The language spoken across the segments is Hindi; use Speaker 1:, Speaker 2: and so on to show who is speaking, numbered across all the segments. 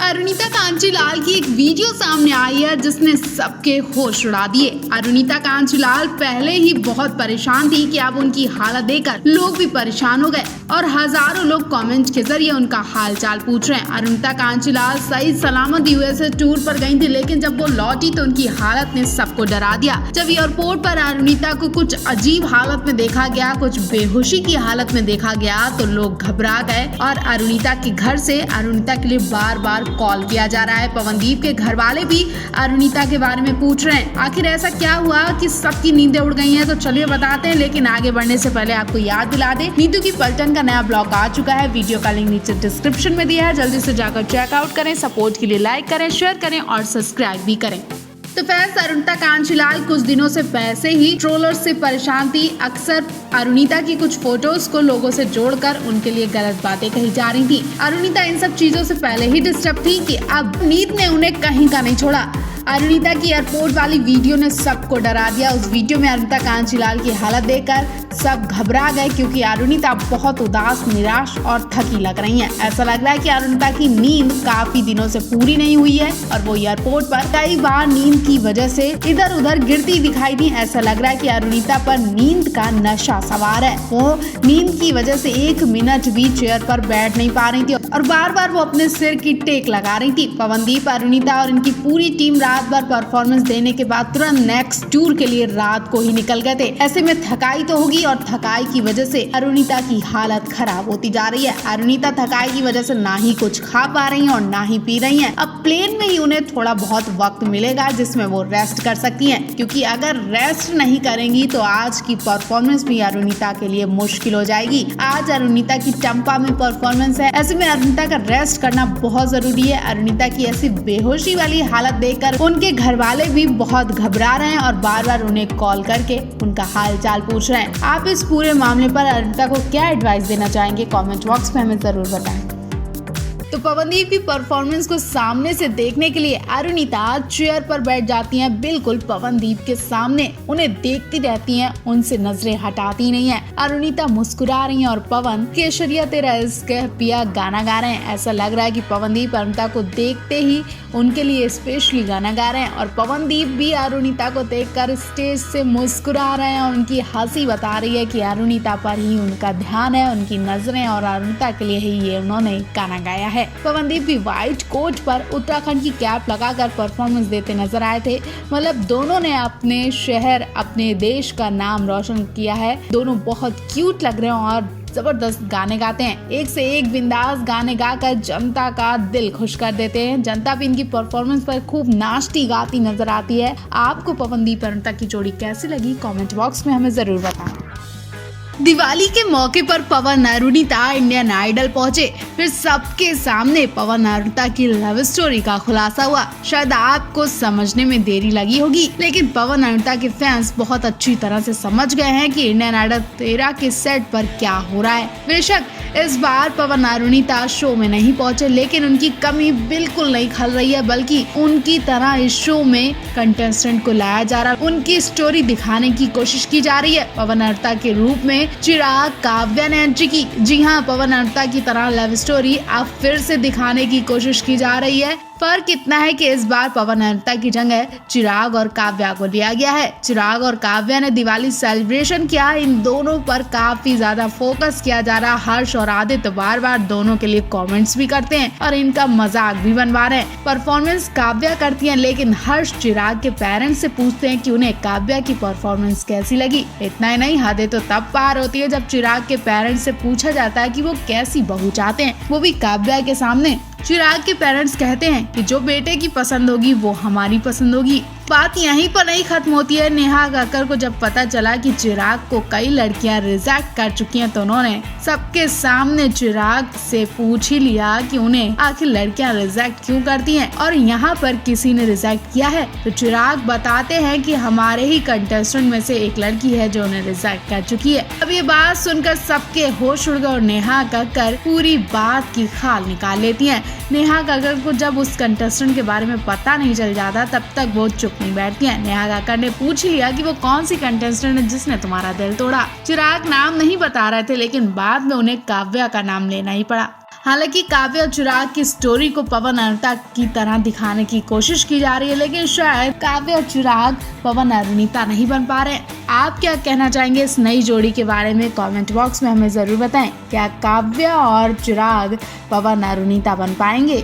Speaker 1: अरुणिता कांचीलाल की एक वीडियो सामने आई है जिसने सबके होश उड़ा दिए। अरुणिता कांचीलाल पहले ही बहुत परेशान थी कि अब उनकी हालत देखकर लोग भी परेशान हो गए और हजारों लोग कमेंट के जरिए उनका हालचाल पूछ रहे हैं। अरुणिता कांचीलाल सही सलामत यूएसए टूर पर गई थी, लेकिन जब वो लौटी तो उनकी हालत ने सबको डरा दिया। जब एयरपोर्ट पर अरुणिता को कुछ अजीब हालत में देखा गया, कुछ बेहोशी की हालत में देखा गया, तो लोग घबरा गए और अरुणिता के घर से अरुणिता के लिए बार बार कॉल किया जा रहा है। पवनदीप के घर वाले भी अरुणिता के बारे में पूछ रहे हैं। आखिर ऐसा क्या हुआ कि सबकी नींदें उड़ गई हैं, तो चलिए बताते हैं। लेकिन आगे बढ़ने से पहले आपको याद दिला दें, नीतू की पलटन का नया ब्लॉग आ चुका है। वीडियो का लिंक नीचे डिस्क्रिप्शन में दिया है, जल्दी से जाकर चेकआउट करें। सपोर्ट के लिए लाइक करें, शेयर करें और सब्सक्राइब भी करें। तो फैंस, अरुणिता कांचीलाल कुछ दिनों से वैसे ही ट्रोलर्स से परेशान थी। अक्सर अरुणिता की कुछ फोटोज को लोगों से जोड़कर उनके लिए गलत बातें कही जा रही थी। अरुणिता इन सब चीजों से पहले ही डिस्टर्ब थी कि अब नीत ने उन्हें कहीं का नहीं छोड़ा। अरुणिता की एयरपोर्ट वाली वीडियो ने सबको डरा दिया। उस वीडियो में अरुणिता कांचीलाल की हालत देखकर सब घबरा गए, क्योंकि अरुणिता बहुत उदास, निराश और थकी लग रही हैं। ऐसा लग रहा है कि अरुणिता की नींद काफी दिनों से पूरी नहीं हुई है और वो एयरपोर्ट पर कई बार नींद की वजह से इधर उधर गिरती दिखाई दी। ऐसा लग रहा है कि अरुणिता पर नींद का नशा सवार है। वो नींद की वजह से एक मिनट भी चेयर पर बैठ नहीं पा रही थी और बार बार वो अपने सिर की टेक लगा रही थी। पवनदीप, अरुणिता और इनकी पूरी टीम रात भर परफॉर्मेंस देने के बाद तुरंत नेक्स्ट टूर के लिए रात को ही निकल गए थे। ऐसे में थकाई तो होगी और थकाई की वजह से अरुणिता की हालत खराब होती जा रही है। अरुणिता थकाई की वजह से ना ही कुछ खा पा रही हैं और ना ही पी रही हैं। अब प्लेन में ही उन्हें थोड़ा बहुत वक्त मिलेगा जिसमें वो रेस्ट कर सकती हैं, क्योंकि अगर रेस्ट नहीं करेंगी तो आज की परफॉर्मेंस भी अरुणिता के लिए मुश्किल हो जाएगी। आज अरुणिता की चंपा में परफॉर्मेंस है, ऐसे में अरुणिता का रेस्ट करना बहुत जरूरी है। अरुणिता की ऐसी बेहोशी वाली हालत देखकर उनके घर वाले भी बहुत घबरा रहे हैं और बार बार उन्हें कॉल करके उनका हाल चाल पूछ रहे हैं। आप इस पूरे मामले पर अरुणिता को क्या एडवाइस देना चाहेंगे, कमेंट बॉक्स में हमें जरूर बताएं। तो पवनदीप की परफॉर्मेंस को सामने से देखने के लिए अरुणिता चेयर पर बैठ जाती हैं, बिल्कुल पवनदीप के सामने। उन्हें देखती रहती हैं, उनसे नजरें हटाती नहीं है। अरुणिता मुस्कुरा रही हैं और पवन केशरिया तेरा इश्क पिया गाना गा रहे हैं। ऐसा लग रहा है कि पवनदीप अरुणिता को देखते ही उनके लिए स्पेशली गाना गा रहे हैं और पवनदीप भी अरुणिता को देखकर स्टेज से मुस्कुरा रहे हैं। उनकी हंसी बता रही है कि अरुणिता पर ही उनका ध्यान है, उनकी नजरें और अरुणिता के लिए ही ये उन्होंने गाना गाया है। पवनदीप भी व्हाइट कोट पर उत्तराखंड की कैप लगाकर परफॉर्मेंस देते नजर आए थे। मतलब दोनों ने अपने शहर, अपने देश का नाम रोशन किया है। दोनों बहुत क्यूट लग रहे हैं और जबरदस्त गाने गाते हैं। एक से एक बिंदास गाने गाकर जनता का दिल खुश कर देते हैं। जनता भी इनकी परफॉर्मेंस पर खूब नाचती गाती नजर आती है। आपको पवनदीप अरुणिता की जोड़ी कैसी लगी, कमेंट बॉक्स में हमें जरूर बताएं। दिवाली के मौके पर पवन अरुणिता इंडियन आइडल पहुंचे। फिर सबके सामने पवन अरुणिता की लव स्टोरी का खुलासा हुआ। शायद आपको समझने में देरी लगी होगी, लेकिन पवन अरुणिता के फैंस बहुत अच्छी तरह से समझ गए हैं कि इंडियन आइडल 13 के सेट पर क्या हो रहा है। बेशक इस बार पवन अरुणिता शो में नहीं पहुंचे, लेकिन उनकी कमी बिल्कुल नहीं खल रही है, बल्कि उनकी तरह इस शो में कंटेस्टेंट को लाया जा रहा है। उनकी स्टोरी दिखाने की कोशिश की जा रही है। पवन अरुणिता के रूप में चिराग, काव्या ने एंट्री की। जी हाँ, पवन अरुणिता की तरह लव स्टोरी अब फिर से दिखाने की कोशिश की जा रही है। फर्क इतना है कि इस बार पवन अरुणिता की जगह चिराग और काव्या को लिया गया है। चिराग और काव्या ने दिवाली सेलिब्रेशन किया। इन दोनों पर काफी ज्यादा फोकस किया जा रहा है। हर्ष और आदित्य बार बार दोनों के लिए कमेंट्स भी करते हैं और इनका मजाक भी बनवा रहे हैं। परफॉर्मेंस काव्या करती है, लेकिन हर्ष चिराग के पेरेंट्स से पूछते हैं कि उन्हें काव्या की परफॉर्मेंस कैसी लगी। इतना ही नहीं, हदें तो तब पार होती है जब चिराग के पेरेंट्स से पूछा जाता है कि वो कैसी बहू चाहते हैं, वो भी काव्या के सामने। चिराग के पेरेंट्स कहते हैं कि जो बेटे की पसंद होगी वो हमारी पसंद होगी। बात यहीं पर नहीं खत्म होती है। नेहा कक्कड़ को जब पता चला कि चिराग को कई लड़कियां रिजेक्ट कर चुकी हैं, तो उन्होंने सबके सामने चिराग से पूछ ही लिया कि उन्हें आखिर लड़कियां रिजेक्ट क्यों करती हैं और यहाँ पर किसी ने रिजेक्ट किया है। तो चिराग बताते हैं कि हमारे ही कंटेस्टेंट में से एक लड़की है जो उन्हें रिजेक्ट कर चुकी है। अब ये बात सुनकर सबके होश उड़ गए और नेहा कक्कड़ पूरी बात की खाल निकाल लेती है। नेहा कक्कड़ को जब उस कंटेस्टेंट के बारे में पता नहीं चल जाता, तब तक वो चुप नहीं बैठती हैं। नेहा कक्कड़ ने पूछ लिया कि वो कौन सी कंटेस्टेंट है जिसने तुम्हारा दिल तोड़ा। चिराग नाम नहीं बता रहे थे, लेकिन बाद में उन्हें काव्या का नाम लेना ही पड़ा। हालांकि काव्या और चिराग की स्टोरी को पवन अरुणिता की तरह दिखाने की कोशिश की जा रही है, लेकिन शायद काव्या और चिराग पवन अरुणिता नहीं बन पा रहे हैं। आप क्या कहना चाहेंगे इस नई जोड़ी के बारे में? कमेंट बॉक्स में हमें जरूर बताएं। क्या काव्या और चिराग पवन अरुणिता बन पाएंगे?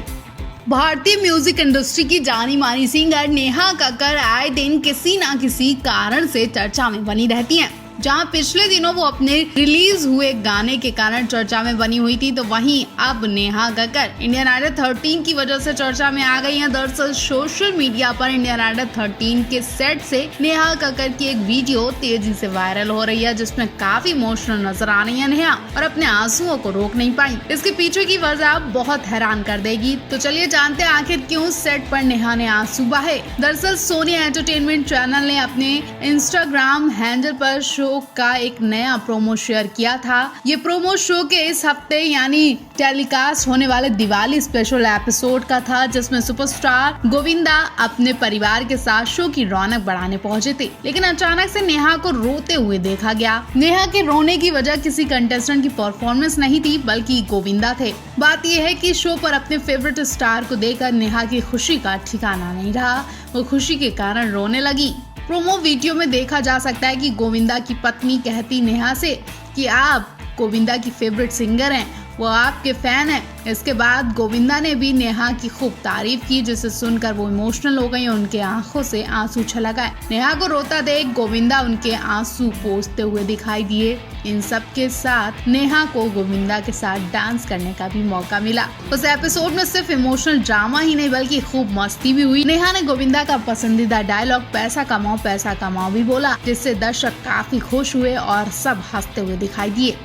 Speaker 1: भारतीय म्यूजिक इंडस्ट्री की जानी मानी सिंगर नेहा कक्कड़ आए दिन किसी न किसी कारण से चर्चा में बनी रहती हैं। जहां पिछले दिनों वो अपने रिलीज हुए गाने के कारण चर्चा में बनी हुई थी, तो वहीं अब नेहा कक्कड़ इंडियन आइडल 13 की वजह से चर्चा में आ गई हैं। दरअसल सोशल मीडिया पर इंडियन आइडल 13 के सेट से नेहा कक्कड़ की एक वीडियो तेजी से वायरल हो रही है, जिसमें काफी इमोशनल नजर आ रही है नेहा और अपने आंसुओं को रोक नहीं पाई। इसके पीछे की वजह बहुत हैरान कर देगी। तो चलिए जानते हैं आखिर क्यों सेट पर नेहा ने आंसू बहाए। दरअसल सोनी एंटरटेनमेंट चैनल ने अपने इंस्टाग्राम हैंडल पर शो का एक नया प्रोमो शेयर किया था। ये प्रोमो शो के इस हफ्ते यानी टेलीकास्ट होने वाले दिवाली स्पेशल एपिसोड का था, जिसमें सुपरस्टार गोविंदा अपने परिवार के साथ शो की रौनक बढ़ाने पहुंचे थे, लेकिन अचानक से नेहा को रोते हुए देखा गया। नेहा के रोने की वजह किसी कंटेस्टेंट की परफॉर्मेंस नहीं थी, बल्कि गोविंदा थे। बात यह है कि शो पर अपने फेवरेट स्टार को देखकर नेहा की खुशी का ठिकाना नहीं रहा, वो खुशी के कारण रोने लगी। प्रोमो वीडियो में देखा जा सकता है कि गोविंदा की पत्नी कहती नेहा से कि आप गोविंदा की फेवरेट सिंगर हैं, वो आपके फैन हैं। इसके बाद गोविंदा ने भी नेहा की खूब तारीफ की, जिसे सुनकर वो इमोशनल हो गई और उनके आंखों से आंसू छलक आए। नेहा को रोता देख गोविंदा उनके आंसू पोंछते हुए दिखाई दिए। इन सब के साथ नेहा को गोविंदा के साथ डांस करने का भी मौका मिला। उस एपिसोड में सिर्फ इमोशनल ड्रामा ही नहीं बल्कि खूब मस्ती भी हुई। नेहा ने गोविंदा का पसंदीदा डायलॉग पैसा कमाओ भी बोला, जिससे दर्शक काफी खुश हुए और सब हंसते हुए दिखाई दिए।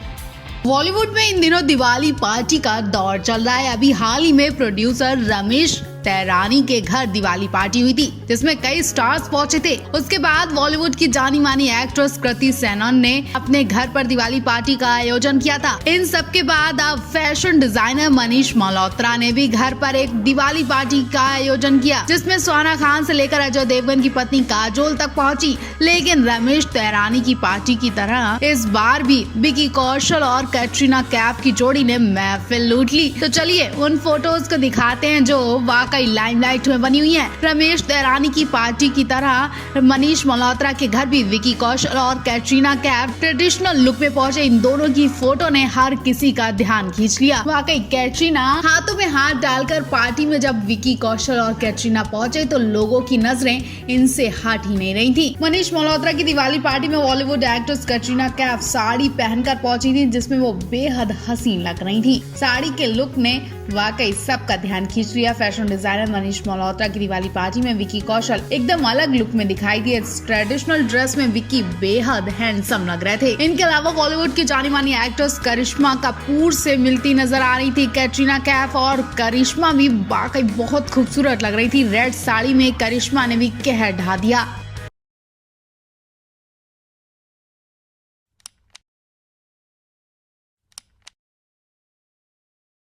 Speaker 1: बॉलीवुड में इन दिनों दिवाली पार्टी का दौर चल रहा है। अभी हाल ही में प्रोड्यूसर रमेश तैरानी के घर दिवाली पार्टी हुई थी, जिसमें कई स्टार्स पहुंचे थे। उसके बाद बॉलीवुड की जानी मानी एक्ट्रेस कृति सेनन ने अपने घर पर दिवाली पार्टी का आयोजन किया था। इन सब के बाद अब फैशन डिजाइनर मनीष मल्होत्रा ने भी घर पर एक दिवाली पार्टी का आयोजन किया, जिसमें सोना खान से लेकर अजय देवगन की पत्नी काजोल तक पहुंची। लेकिन रमेश तैरानी की पार्टी की तरह इस बार भी विकी कौशल और कैटरीना कैफ की जोड़ी ने महफिल लूट ली। तो चलिए उन फोटोज को दिखाते हैं जो वाकई लाइमलाइट में बनी हुई है। रमेश तैरानी की पार्टी की तरह मनीष मल्होत्रा के घर भी विकी कौशल और कैटरीना कैफ ट्रेडिशनल लुक में पहुंचे। इन दोनों की फोटो ने हर किसी का ध्यान खींच लिया। वाकई कैटरीना हाथों में हाथ डालकर पार्टी में जब विकी कौशल और कैटरीना पहुंचे तो लोगों की नजरें इनसे हट ही नहीं रही थी। मनीष मल्होत्रा की दिवाली पार्टी में बॉलीवुड एक्ट्रेस कैटरीना कैफ साड़ी पहनकर पहुंची थी, जिसमें वो बेहद हसीन लग रही थी। साड़ी के लुक ने वाकई सबका ध्यान खींच लिया। फैशन डिजाइनर मनीष मल्होत्रा की दिवाली पार्टी में विकी कौशल एकदम अलग लुक में दिखाई दिए। ट्रेडिशनल ड्रेस में विकी बेहद हैंडसम लग रहे थे। इनके अलावा बॉलीवुड की जानी मानी एक्ट्रेस करिश्मा कपूर से मिलती नजर आ रही थी कैटरीना कैफ, और करिश्मा भी वाकई बहुत खूबसूरत लग रही थी। रेड साड़ी में करिश्मा ने भी कहर ढा दिया।